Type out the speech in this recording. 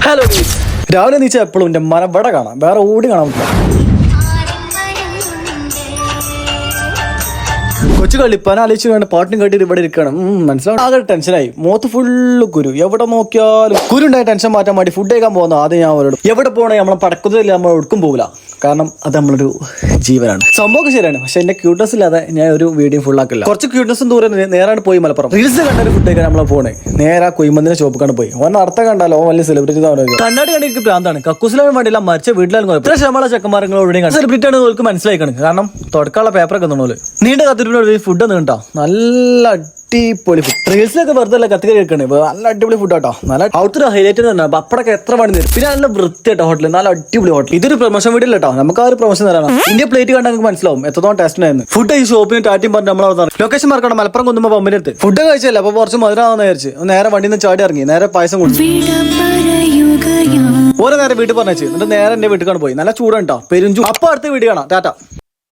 Hello രാവിലെ Nietzsche എപ്പോഴും എൻ്റെ മരം ഇവിടെ കാണാം, വേറെ ഓടി കാണാൻ പറ്റില്ല. കൊച്ചു കളിപ്പാൻ ആലോചിച്ച് വേണ്ട പാട്ടിനും കേട്ടിട്ട് ഇവിടെ ഇരിക്കണം. മനസ്സിലാവും. ആകെ ടെൻഷനായി, മുഖത്ത് ഫുള്ള് കുരു. എവിടെ നോക്കിയാലും കുരുണ്ടായ ടെൻഷൻ മാറ്റാൻ വേണ്ടി ഫുഡ് കഴിക്കാൻ പോകുന്ന ആദ്യം ഞാൻ അവരോട് എവിടെ പോകണേ നമ്മളെ പടക്കത്തില്ല, നമ്മൾ ഒടുക്കും പോകില്ല. കാരണം അത് നമ്മളൊരു ജീവനാണ്. സംഭവമൊക്കെ ശരിയാണ്, പക്ഷെ എന്റെ ക്യൂട്ട്നെസ് ഇല്ലാതെ ഞാൻ ഒരു വീഡിയോ ഫുൾ ആക്കില്ല. കുറച്ച് ക്യൂട്ട്നെസ്സും ദൂരം നേരാണ് പോയി മലപ്പുറം റീൽസ് കണ്ടൊരു ഫുഡ് കഴിക്കാൻ നമ്മളെ പോണേ. നേരെ കുയിമന്തിന്റെ ഷോപ്പിക്കാണ് പോയി. ഓൻ അർത്ഥം കണ്ടാലോ വലിയ സെലിബ്രിറ്റി കണ്ണാടി കണ്ടി എനിക്ക് ഭ്രാന്താണ്. കക്കൂസിലാണ് വേണ്ടിയില്ല, മരിച്ച വീട്ടിലാലും ഇത്ര ശമ്പള ചെക്കന്മാരങ്ങളോടെയും സെലിബ്രിറ്റി ആണ് നിങ്ങൾക്ക് മനസ്സിലാക്കണം. കാരണം തുടക്കമുള്ള പേപ്പറൊക്കെ തന്നോളൂ. നീണ്ട കത്തിരിപ്പിനോട് ഫുഡ് ഒന്നും കേട്ടോ, നല്ല അടിപൊളി ഫുഡ്. റീൽസിലൊക്കെ വെറുതെ അല്ല കത്തിരി കേൾക്കണേ, നല്ല അടിപൊളി ഫുഡ് കേട്ടോ. നല്ല ഔട്ടർ ഹൈലൈറ്റ് തന്നെ. പപ്പടൊക്കെ എത്ര പണി തരും. പിന്നെ നല്ല വൃത്തിയാട്ടോ ഹോട്ടൽ, നല്ല അടിപൊളി ഹോട്ടൽ. ഇതൊരു പ്രൊമോഷൻ വീഡിയോ കേട്ടോ, നമുക്ക് ആ ഒരു പ്രൊമോഷൻ തരാം. ഇന്ത്യ പ്ലേറ്റ് കണ്ടാൽ നമുക്ക് മനസ്സിലാവും എത്രത്തോളം ടേസ്റ്റ് ആയിരുന്നു. ഫുഡ് ഈ ഷോപ്പിന് ടാറ്റിയും പറഞ്ഞ് നമ്മൾ ലൊക്കേഷൻ മാർക്കണം മലപ്പുറം കുന്നുമ്പോ പമ്പിന്റെ അടുത്ത്. ഫുഡ് കഴിച്ചല്ല, അപ്പൊ കുറച്ച് മധുരമാണെന്ന് വിചാരിച്ച് നേരെ വണ്ടിയിൽ നിന്ന് ചാടി ഇറങ്ങി. നേരെ പായസം കൊടുത്തു. ഓരോ നേരെ വീട്ടിൽ പറഞ്ഞു. എന്നിട്ട് നേരെ എന്റെ വീട്ടിൽ പോയി. നല്ല ചൂടാണ് കേട്ടോ, പെരുഞ്ചു. അപ്പൊ അടുത്ത വീഡിയോ കാണാം. ടാറ്റ.